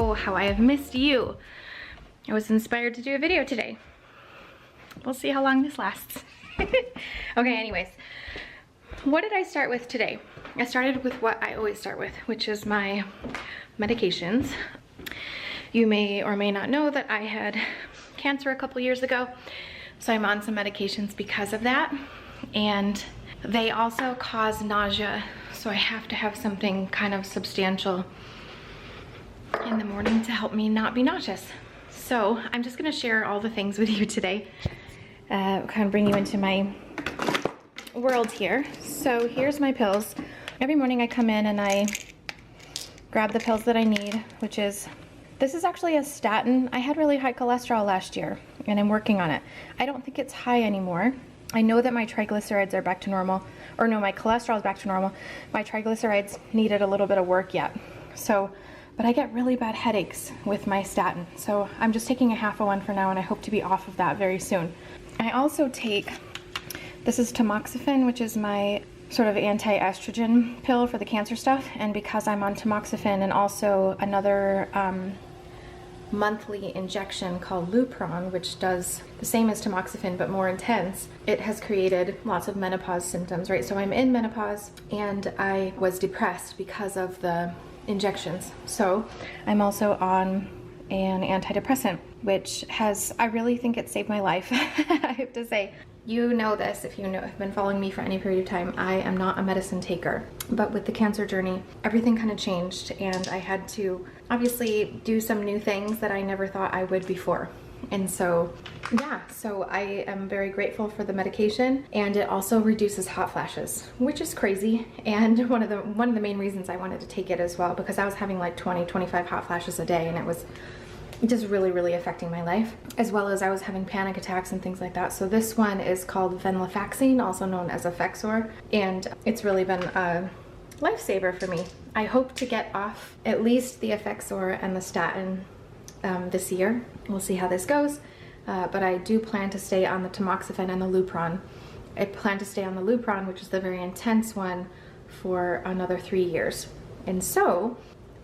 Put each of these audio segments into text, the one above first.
Oh, how I have missed you. I was inspired to do a video today. We'll see how long this lasts. Okay, anyways, what did I start with today? I started with what I always start with, which is my medications. You may or may not know that I had cancer a couple years ago, so I'm on some medications because of that. And they also cause nausea, so I have to have something kind of substantial in the morning to help me not be nauseous. So I'm just gonna share all the things with you today, kind of bring you into my world here. So here's my pills. Every morning I come in and I grab the pills that I need, which is, this is actually a statin. I had really high cholesterol last year and I'm working on it. I don't think it's high anymore. I know that my triglycerides are back to normal, or no, my cholesterol is back to normal. My triglycerides needed a little bit of work yet. So, but I get really bad headaches with my statin. So I'm just taking a half of one for now and I hope to be off of that very soon. I also take, this is tamoxifen, which is my sort of anti-estrogen pill for the cancer stuff. And because I'm on tamoxifen and also another monthly injection called Lupron, which does the same as tamoxifen but more intense, it has created lots of menopause symptoms, right? So I'm in menopause and I was depressed because of the injections. So I'm also on an antidepressant, which has, I really think it saved my life. I have to say, you know this, if you know, have been following me for any period of time, I am not a medicine taker. But with the cancer journey, everything kind of changed and I had to obviously do some new things that I never thought I would before. And so, yeah, so I am very grateful for the medication, and it also reduces hot flashes, which is crazy. And one of the main reasons I wanted to take it as well, because I was having like 20, 25 hot flashes a day, and it was just really, really affecting my life, as well as I was having panic attacks and things like that. So this one is called venlafaxine, also known as Effexor, and it's really been a lifesaver for me. I hope to get off at least the Effexor and the statin this year. We'll see how this goes, but I do plan to stay on the tamoxifen and the Lupron. I plan to stay on the Lupron, which is the very intense one, for another 3 years. And so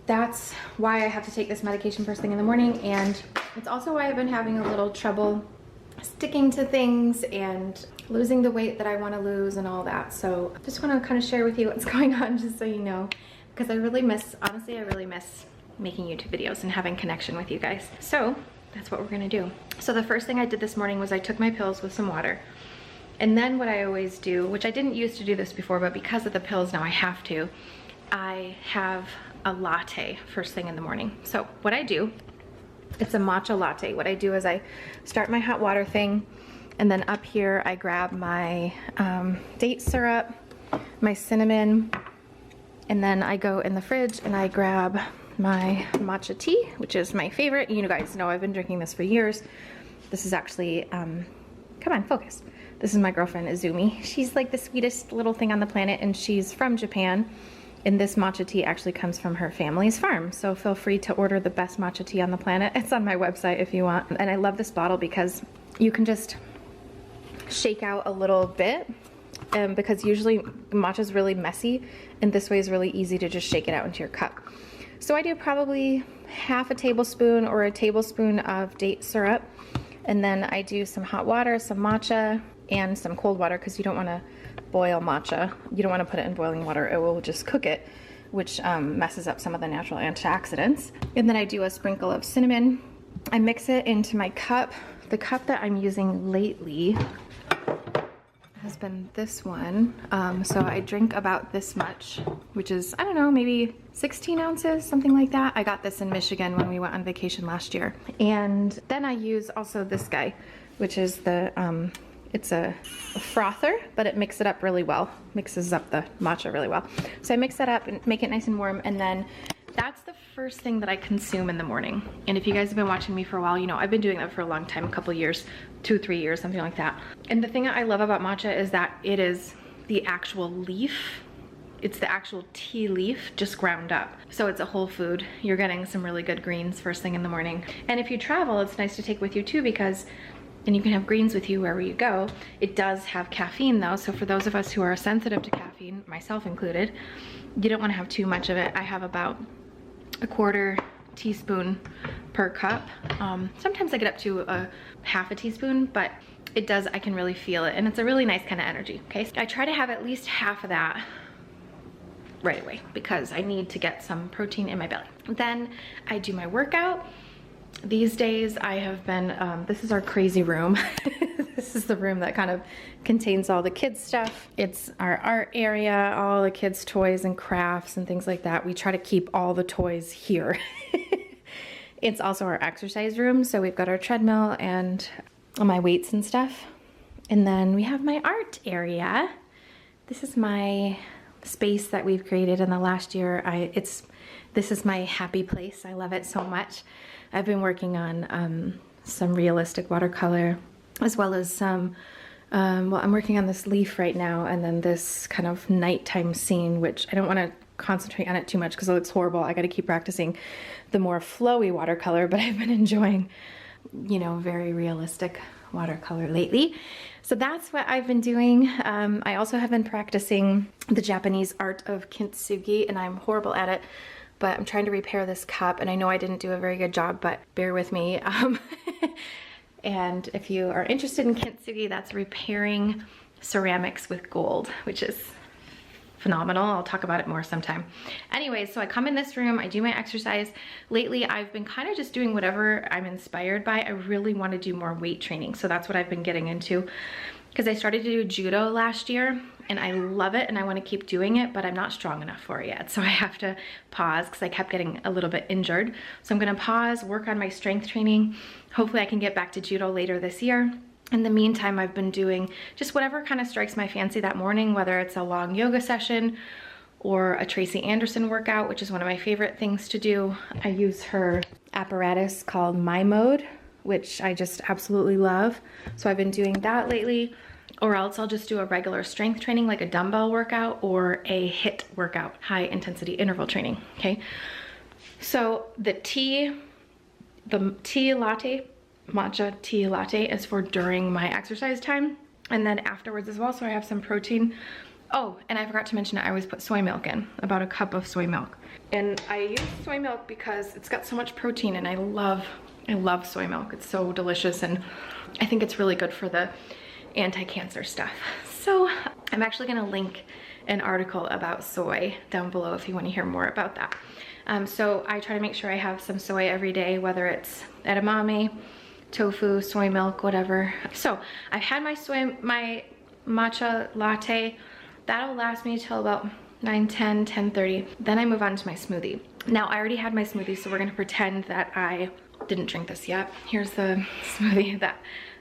that's why I have to take this medication first thing in the morning, and it's also why I've been having a little trouble sticking to things and losing the weight that I want to lose and all that. So just want to kind of share with you what's going on, just so you know, because I really miss, honestly, I really miss making YouTube videos and having connection with you guys. So that's what we're gonna do. So the first thing I did this morning was I took my pills with some water. And then what I always do, which I didn't used to do this before, but because of the pills now I have to, I have a latte first thing in the morning. So what I do, it's a matcha latte. What I do is I start my hot water thing, and then up here I grab my date syrup, my cinnamon, and then I go in the fridge and I grab my matcha tea, which is my favorite. You guys know I've been drinking this for years. This is actually, come on, focus. This is my girlfriend, Izumi. She's like the sweetest little thing on the planet, and she's from Japan. And this matcha tea actually comes from her family's farm. So feel free to order the best matcha tea on the planet. It's on my website if you want. And I love this bottle because you can just shake out a little bit, because usually matcha is really messy, and this way is really easy to just shake it out into your cup. So I do probably half a tablespoon or a tablespoon of date syrup, and then I do some hot water, some matcha, and some cold water, because you don't want to boil matcha. You don't want to put it in boiling water. It will just cook it, which messes up some of the natural antioxidants. And then I do a sprinkle of cinnamon. I mix it into my cup. The cup that I'm using lately has been this one. So I drink about this much, which is, I don't know, maybe 16 ounces, something like that. I got this in Michigan when we went on vacation last year. And then I use also this guy, which is the, it's a frother, but it mixes it up really well. Mixes up the matcha really well. So I mix that up and make it nice and warm, and then that's the first thing that I consume in the morning. And if you guys have been watching me for a while, you know I've been doing that for a long time, a couple years, 2-3 years, something like that. And the thing that I love about matcha is that it is the actual leaf. It's the actual tea leaf just ground up. So it's a whole food. You're getting some really good greens first thing in the morning. And if you travel, it's nice to take with you too, because and you can have greens with you wherever you go. It does have caffeine though, so for those of us who are sensitive to caffeine, myself included, you don't want to have too much of it. I have about a quarter teaspoon per cup. Sometimes I get up to a half a teaspoon, but it does, I can really feel it, and it's a really nice kind of energy, okay? So I try to have at least half of that right away because I need to get some protein in my belly. Then I do my workout. These days I have been, this is our crazy room. This is the room that kind of contains all the kids stuff. It's our art area, all the kids' toys and crafts and things like that. We try to keep all the toys here. It's also our exercise room. So we've got our treadmill and my weights and stuff. And then we have my art area. This is my space that we've created in the last year. This is my happy place. I love it so much. I've been working on some realistic watercolor, as well as some, well, I'm working on this leaf right now, and then this kind of nighttime scene, which I don't want to concentrate on it too much because it looks horrible. I got to keep practicing the more flowy watercolor, but I've been enjoying, you know, very realistic watercolor lately. So that's what I've been doing. I also have been practicing the Japanese art of kintsugi, and I'm horrible at it, but I'm trying to repair this cup, and I know I didn't do a very good job, but bear with me. And if you are interested in kintsugi, that's repairing ceramics with gold, which is phenomenal. I'll talk about it more sometime. Anyways, so I come in this room, I do my exercise. Lately, I've been kind of just doing whatever I'm inspired by. I really want to do more weight training. So that's what I've been getting into, because I started to do judo last year and I love it and I want to keep doing it, but I'm not strong enough for it yet. So I have to pause because I kept getting a little bit injured. So I'm going to pause, work on my strength training. Hopefully I can get back to judo later this year. In the meantime, I've been doing just whatever kind of strikes my fancy that morning, whether it's a long yoga session or a Tracy Anderson workout, which is one of my favorite things to do. I use her apparatus called My Mode, which I just absolutely love. So I've been doing that lately, or else I'll just do a regular strength training like a dumbbell workout or a HIIT workout, high intensity interval training, okay? So the tea latte, matcha tea latte, is for during my exercise time and then afterwards as well, so I have some protein. Oh, and I forgot to mention I always put soy milk in, about a cup of soy milk. And I use soy milk because it's got so much protein, and I love soy milk. It's so delicious, and I think it's really good for the anti-cancer stuff. So I'm actually gonna link an article about soy down below if you want to hear more about that. So I try to make sure I have some soy every day, whether it's edamame, tofu, soy milk, whatever. So I've had my matcha latte. That'll last me till about 9, 10, 10:30. Then I move on to my smoothie. Now I already had my smoothie, so we're gonna pretend that I didn't drink this yet. Here's the smoothie that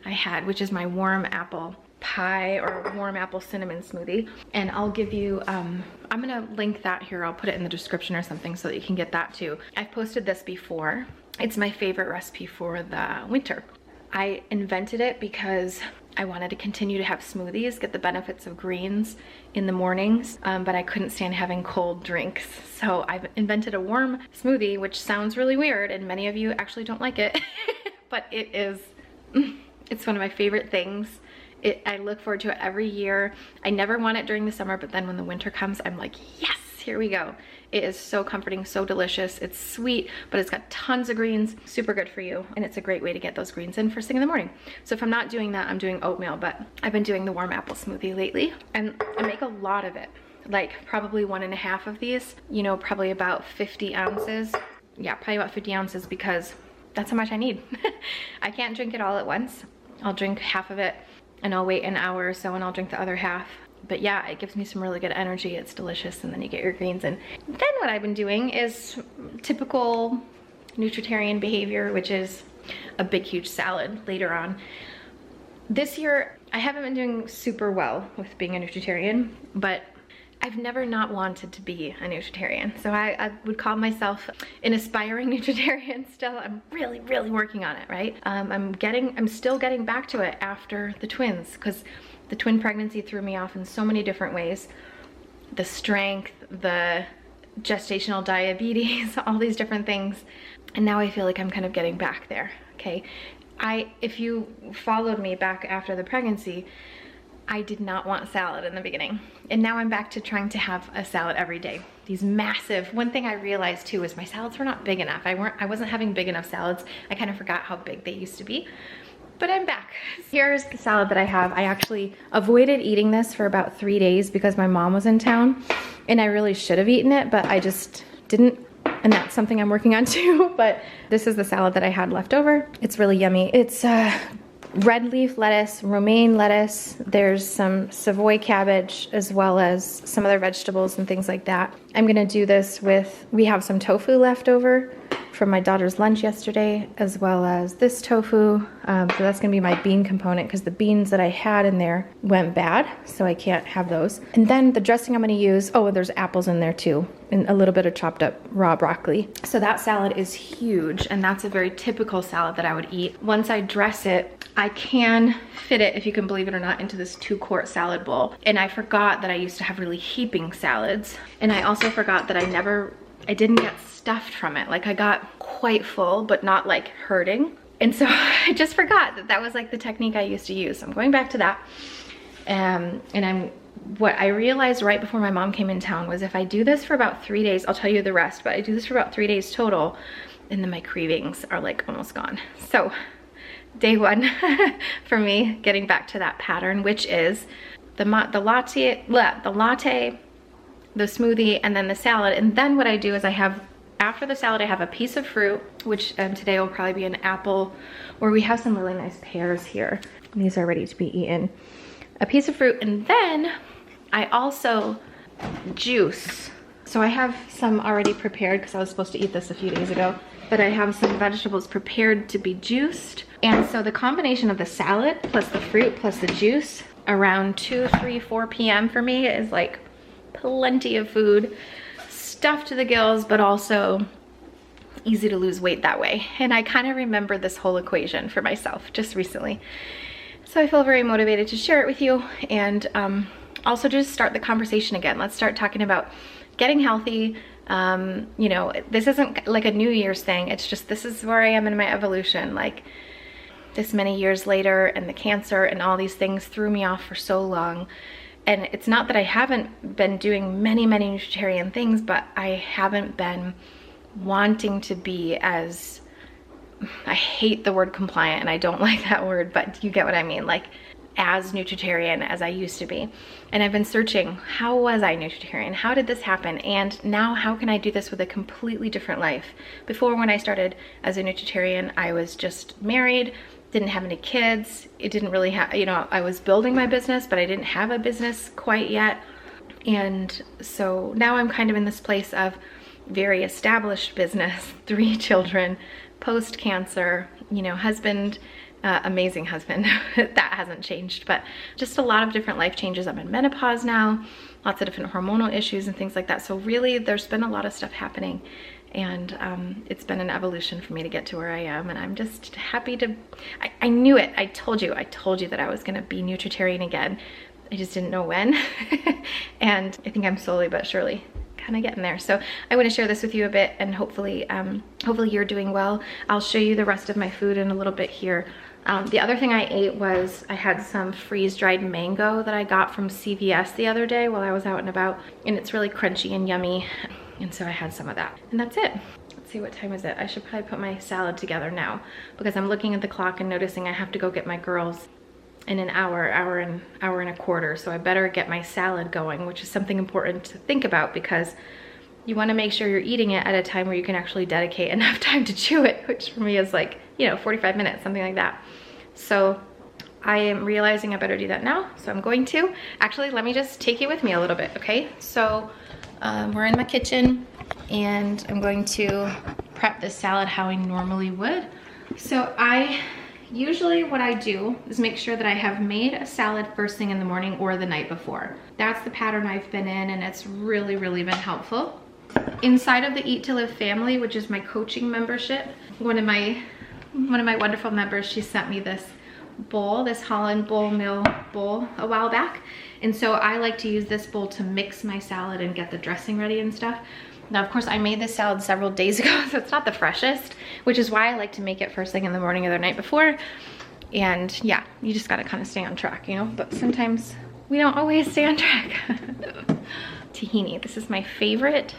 I had, which is my warm apple pie or warm apple cinnamon smoothie. And I'll give you, I'm gonna link that here. I'll put it in the description or something so that you can get that too. I've posted this before. It's my favorite recipe for the winter. I invented it because I wanted to continue to have smoothies, get the benefits of greens in the mornings, but I couldn't stand having cold drinks. So I've invented a warm smoothie, which sounds really weird, and many of you actually don't like it, but it is, it's one of my favorite things. I look forward to it every year. I never want it during the summer, but then when the winter comes, I'm like, yes, here we go. It is so comforting, so delicious. It's sweet, but it's got tons of greens, super good for you. And it's a great way to get those greens in first thing in the morning. So if I'm not doing that, I'm doing oatmeal, but I've been doing the warm apple smoothie lately, and I make a lot of it. Like probably 1.5 of these, you know, probably about 50 ounces. Yeah, probably about 50 ounces because that's how much I need. I can't drink it all at once. I'll drink half of it and I'll wait an hour or so and I'll drink the other half. But yeah, it gives me some really good energy. It's delicious, and then you get your greens. And then what I've been doing is typical nutritarian behavior, which is a big, huge salad later on. This year, I haven't been doing super well with being a nutritarian, but I've never not wanted to be a nutritarian. So I would call myself an aspiring nutritarian still. I'm really, really working on it, right? I'm still getting back to it after the twins, because the twin pregnancy threw me off in so many different ways. The strength, the gestational diabetes, all these different things. And now I feel like I'm kind of getting back there, okay? If you followed me back after the pregnancy, I did not want salad in the beginning. And now I'm back to trying to have a salad every day. These massive, one thing I realized too is my salads were not big enough. I wasn't having big enough salads. I kind of forgot how big they used to be. But I'm back. Here's the salad that I have. I actually avoided eating this for about 3 days because my mom was in town and I really should have eaten it, but I just didn't. And that's something I'm working on too. But this is the salad that I had left over. It's really yummy. It's red leaf lettuce, romaine lettuce, there's some Savoy cabbage, as well as some other vegetables and things like that. I'm gonna do this with, we have some tofu left over from my daughter's lunch yesterday, as well as this tofu. So that's gonna be my bean component because the beans that I had in there went bad, so I can't have those. And then the dressing I'm gonna use, oh, there's apples in there too, and a little bit of chopped up raw broccoli. So that salad is huge, and that's a very typical salad that I would eat. Once I dress it, I can fit it, if you can believe it or not, into this 2-quart salad bowl. And I forgot that I used to have really heaping salads. And I also forgot that I didn't get stuffed from it. Like I got quite full, but not like hurting. And so I just forgot that that was like the technique I used to use. So I'm going back to that. What I realized right before my mom came in town was if I do this for about 3 days, I'll tell you the rest, but I do this for about 3 days total, and then my cravings are like almost gone. So day one for me, getting back to that pattern, which is the latte, the smoothie, and then the salad. And then what I do is after the salad, I have a piece of fruit, which today will probably be an apple, or we have some really nice pears here. These are ready to be eaten. A piece of fruit, and then I also juice. So I have some already prepared because I was supposed to eat this a few days ago, but I have some vegetables prepared to be juiced. And so the combination of the salad plus the fruit plus the juice around 2, 3, 4 p.m. for me is like plenty of food, stuffed to the gills, but also easy to lose weight that way. And I kind of remember this whole equation for myself just recently. So I feel very motivated to share it with you, and also just start the conversation again. Let's start talking about getting healthy. You know, this isn't like a New Year's thing. It's just, this is where I am in my evolution. Like this many years later, and the cancer and all these things threw me off for so long. And it's not that I haven't been doing many nutritarian things, but I haven't been wanting to be as, I hate the word compliant and I don't like that word, but you get what I mean, like as nutritarian as I used to be. And I've been searching, how was I nutritarian? How did this happen? And now how can I do this with a completely different life? Before, when I started as a nutritarian, I was just married, didn't have any kids. It didn't really have, you know, I was building my business, but I didn't have a business quite yet. And so now I'm kind of in this place of very established business, 3 children, post-cancer, you know, husband, amazing husband. That hasn't changed, but just a lot of different life changes. I'm in menopause now, lots of different hormonal issues and things like that. So really there's been a lot of stuff happening, and it's been an evolution for me to get to where I am, and I'm just happy to, I knew it. I told you that I was gonna be nutritarian again. I just didn't know when. And I think I'm slowly but surely kind of getting there. So I want to share this with you a bit, and hopefully you're doing well. I'll show you the rest of my food in a little bit here. The other thing I ate was, I had some freeze-dried mango that I got from CVS the other day while I was out and about, and it's really crunchy and yummy, and so I had some of that. And that's it. Let's see, what time is it? I should probably put my salad together now, because I'm looking at the clock and noticing I have to go get my girls in an hour and a quarter, so I better get my salad going, which is something important to think about, because you want to make sure you're eating it at a time where you can actually dedicate enough time to chew it, which for me is like, you know, 45 minutes, something like that. So I am realizing I better do that now, so I'm going to. Actually, let me just take you with me a little bit, okay? So we're in my kitchen, and I'm going to prep this salad how I normally would. So usually what I do is make sure that I have made a salad first thing in the morning or the night before. That's the pattern I've been in, and it's really been helpful. Inside of the Eat to Live family, which is my coaching membership, one of my wonderful members, she sent me this bowl, this Holland Bowl Mill bowl a while back. And so I like to use this bowl to mix my salad and get the dressing ready and stuff. Now, of course, I made this salad several days ago, so it's not the freshest, which is why I like to make it first thing in the morning or the night before. And yeah, you just gotta kind of stay on track, you know, but sometimes we don't always stay on track. Tahini, this is my favorite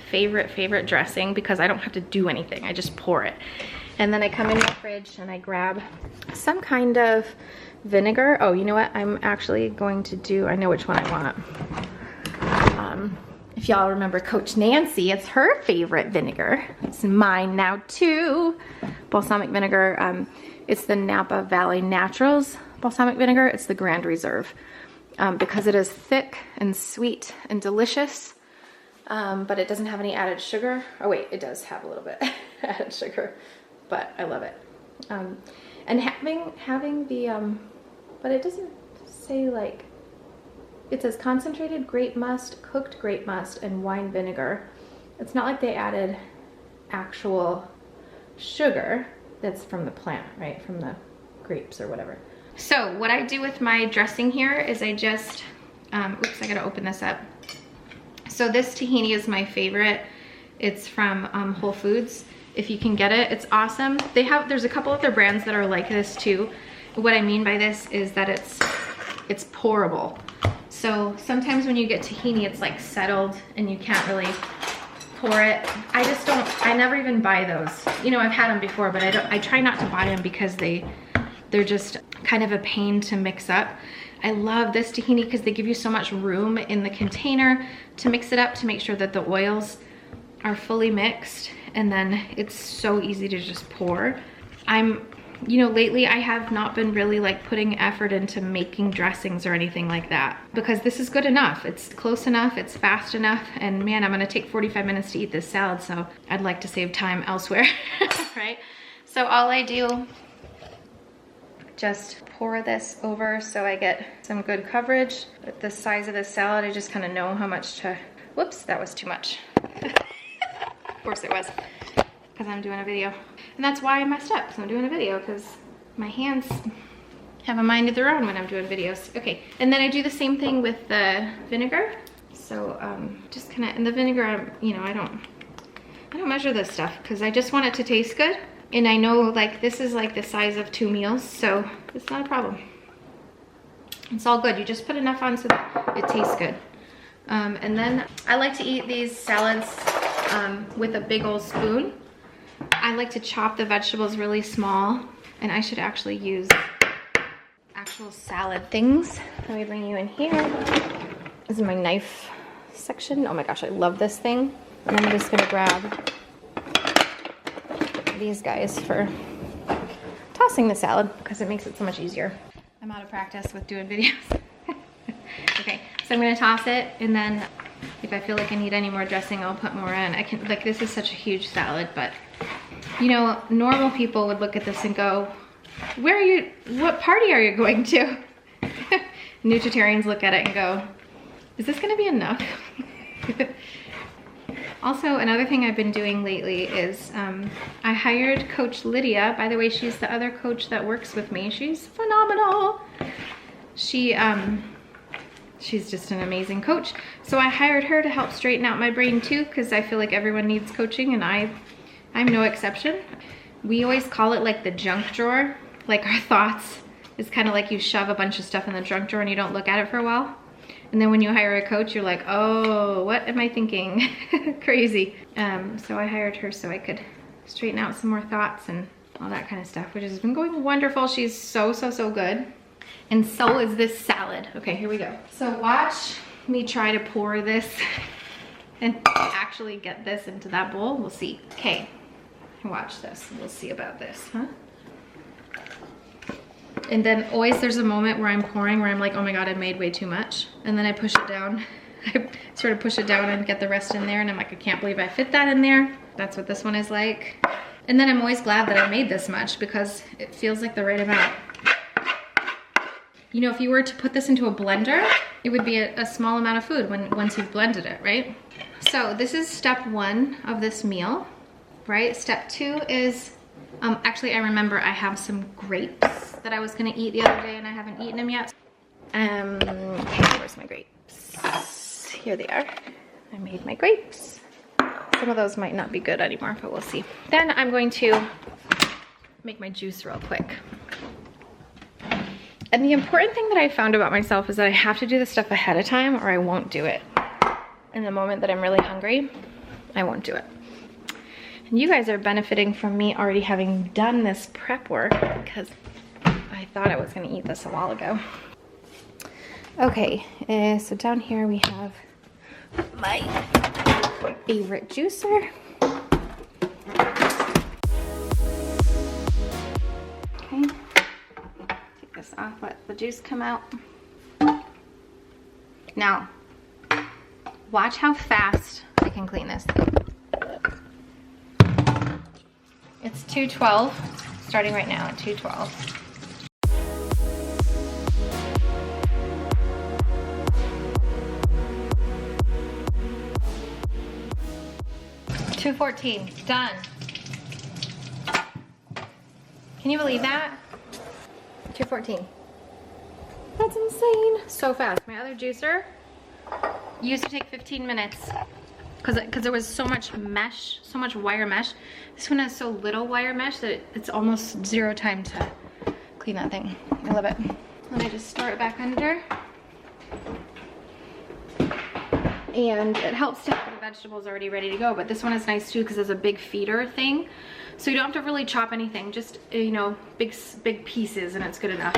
dressing because I don't have to do anything. I just pour it. And then I come in my fridge and I grab some kind of vinegar. Oh, you know what? I'm actually going to do, I know which one I want. If y'all remember Coach Nancy, it's her favorite vinegar. It's mine now too. Balsamic vinegar. It's the Napa Valley Naturals balsamic vinegar. It's the Grand Reserve. Because it is thick and sweet and delicious, but it doesn't have any added sugar. Oh wait, it does have a little bit added sugar, but I love it. And having the, but it doesn't say like, it says concentrated grape must, cooked grape must, and wine vinegar. It's not like they added actual sugar that's from the plant, right? From the grapes or whatever. So what I do with my dressing here is I just, oops, I gotta open this up. So this tahini is my favorite. It's from Whole Foods. If you can get it, it's awesome. There's a couple other brands that are like this too. What I mean by this is that it's pourable. So sometimes when you get tahini, it's like settled and you can't really pour it. I never even buy those. You know, I've had them before, but I try not to buy them because they're just kind of a pain to mix up. I love this tahini because they give you so much room in the container to mix it up to make sure that the oils are fully mixed, and then it's so easy to just pour. You know, lately I have not been really like putting effort into making dressings or anything like that because this is good enough. It's close enough, it's fast enough, and man, I'm gonna take 45 minutes to eat this salad, so I'd like to save time elsewhere, right? So all I do, just pour this over so I get some good coverage. With the size of this salad, I just kind of know how much to, whoops, that was too much. Of course it was, because I'm doing a video. And that's why I messed up, so I'm doing a video, because my hands have a mind of their own when I'm doing videos. Okay, and then I do the same thing with the vinegar. So just kind of, and the vinegar, you know, I don't measure this stuff because I just want it to taste good. And I know like this is like the size of 2 meals, so it's not a problem. It's all good. You just put enough on so that it tastes good. And then I like to eat these salads with a big old spoon. I like to chop the vegetables really small, and I should actually use actual salad things. Let me bring you in here. This is my knife section. Oh my gosh, I love this thing. And I'm just gonna grab these guys for tossing the salad because it makes it so much easier. I'm out of practice with doing videos. Okay, so I'm gonna toss it, and then if I feel like I need any more dressing, I'll put more in. I can, like, this is such a huge salad, but you know, normal people would look at this and go, where are you, what party are you going to? Nutritarians look at it and go, is this gonna be enough? Also, another thing I've been doing lately is I hired Coach Lydia. By the way, she's the other coach that works with me. She's phenomenal. She's just an amazing coach. So I hired her to help straighten out my brain too, because I feel like everyone needs coaching, and I'm no exception. We always call it like the junk drawer. Like our thoughts is kind of like you shove a bunch of stuff in the junk drawer and you don't look at it for a while. And then when you hire a coach, you're like, oh, what am I thinking? Crazy. So I hired her so I could straighten out some more thoughts and all that kind of stuff, which has been going wonderful. She's so good. And so is this salad. Okay, here we go. So watch me try to pour this and actually get this into that bowl. We'll see. Okay, watch this. We'll see about this, huh? And then always there's a moment where I'm pouring where I'm like, oh my God, I made way too much. And then I push it down. I sort of push it down and get the rest in there. And I'm like, I can't believe I fit that in there. That's what this one is like. And then I'm always glad that I made this much because it feels like the right amount. You know, if you were to put this into a blender, it would be a small amount of food once you've blended it, right? So this is step 1 of this meal, right? Step 2 is, actually I remember I have some grapes that I was gonna eat the other day and I haven't eaten them yet. Where's my grapes? Here they are. I made my grapes. Some of those might not be good anymore, but we'll see. Then I'm going to make my juice real quick. And the important thing that I found about myself is that I have to do this stuff ahead of time or I won't do it. In the moment that I'm really hungry, I won't do it. And you guys are benefiting from me already having done this prep work because I thought I was gonna eat this a while ago. Okay, so down here we have my favorite juicer. Okay, take this off, let the juice come out. Now, watch how fast I can clean this. It's 2:12, starting right now at 2:12. 2:14, done. Can you believe that? 2:14. That's insane. So fast. My other juicer used to take 15 minutes because there was so much mesh, so much wire mesh. This one has so little wire mesh that it's almost 0 time to clean that thing. I love it. Let me just store it back under. And it helps to have the vegetables already ready to go, but this one is nice too because it's a big feeder thing. So you don't have to really chop anything, just, you know, big pieces, and it's good enough.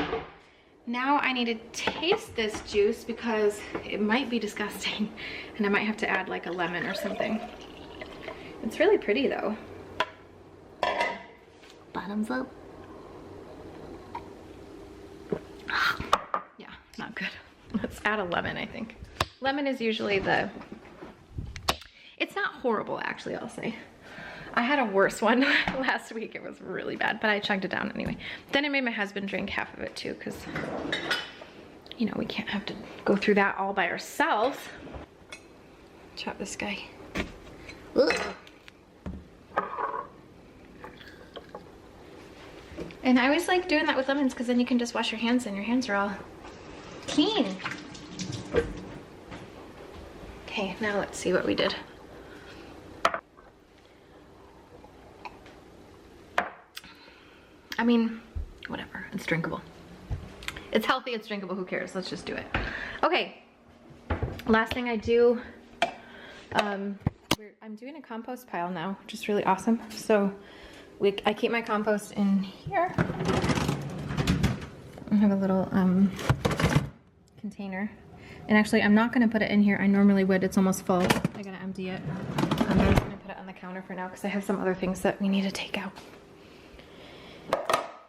Now I need to taste this juice because it might be disgusting and I might have to add like a lemon or something. It's really pretty though. Bottoms up. Yeah, not good. Let's add a lemon, I think. Lemon is usually the, it's not horrible actually, I'll say. I had a worse one last week. It was really bad, but I chugged it down anyway. Then I made my husband drink half of it too, because, you know, we can't have to go through that all by ourselves. Chop this guy. Ugh. And I always like doing that with lemons because then you can just wash your hands and your hands are all clean. Okay, now let's see what we did. I mean, whatever, it's drinkable. It's healthy, it's drinkable, who cares? Let's just do it. Okay, last thing I do, I'm doing a compost pile now, which is really awesome. So I keep my compost in here. I have a little container. And actually, I'm not gonna put it in here. I normally would, it's almost full. I gotta empty it. I'm just gonna put it on the counter for now because I have some other things that we need to take out.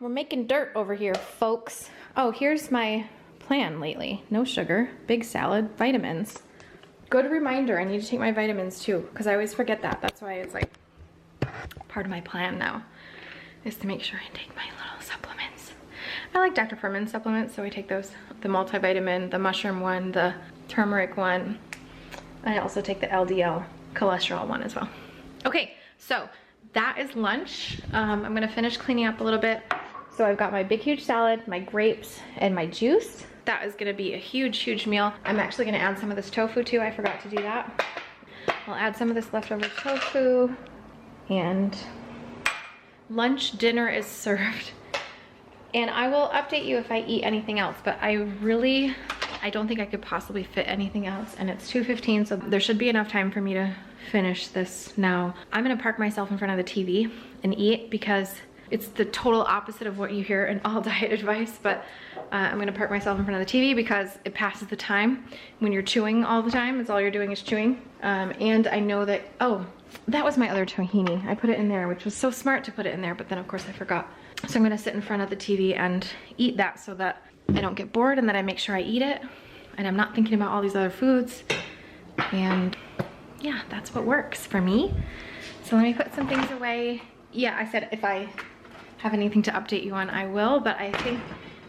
We're making dirt over here, folks. Oh, here's my plan lately. No sugar, big salad, vitamins. Good reminder, I need to take my vitamins too, because I always forget that. That's why it's like part of my plan now, is to make sure I take my little supplements. I like Dr. Furman's supplements, so I take those. The multivitamin, the mushroom one, the turmeric one. I also take the LDL cholesterol one as well. Okay, so that is lunch. I'm gonna finish cleaning up a little bit. So I've got my big huge salad, my grapes, and my juice. That is gonna be a huge, huge meal. I'm actually gonna add some of this tofu too. I forgot to do that. I'll add some of this leftover tofu, and lunch, dinner is served. And I will update you if I eat anything else, but I don't think I could possibly fit anything else, and it's 2:15, so there should be enough time for me to finish this now. I'm gonna park myself in front of the TV and eat because it's the total opposite of what you hear in all diet advice, but I'm gonna park myself in front of the TV because it passes the time. When you're chewing all the time, it's all you're doing is chewing. And I know that, oh, that was my other tahini. I put it in there, which was so smart to put it in there, but then of course I forgot. So I'm gonna sit in front of the TV and eat that so that I don't get bored and that I make sure I eat it. And I'm not thinking about all these other foods. And yeah, that's what works for me. So let me put some things away. Yeah, I said if I have anything to update you on, I will, but I think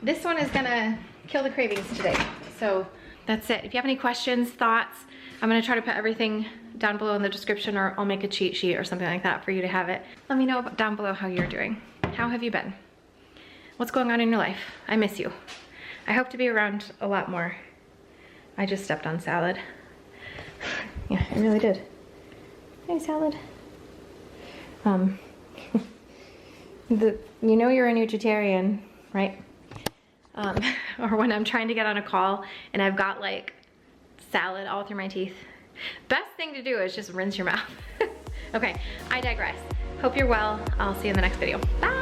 this one is gonna kill the cravings today. So that's it. If you have any questions, thoughts, I'm gonna try to put everything down below in the description, or I'll make a cheat sheet or something like that for you to have it. Let me know down below how you're doing. How have you been? What's going on in your life? I miss you. I hope to be around a lot more. I just stepped on salad. Yeah, I really did. Hey, salad. You know you're a nutritarian, right? or when I'm trying to get on a call and I've got like salad all through my teeth. Best thing to do is just rinse your mouth. Okay, I digress. Hope you're well. I'll see you in the next video. Bye.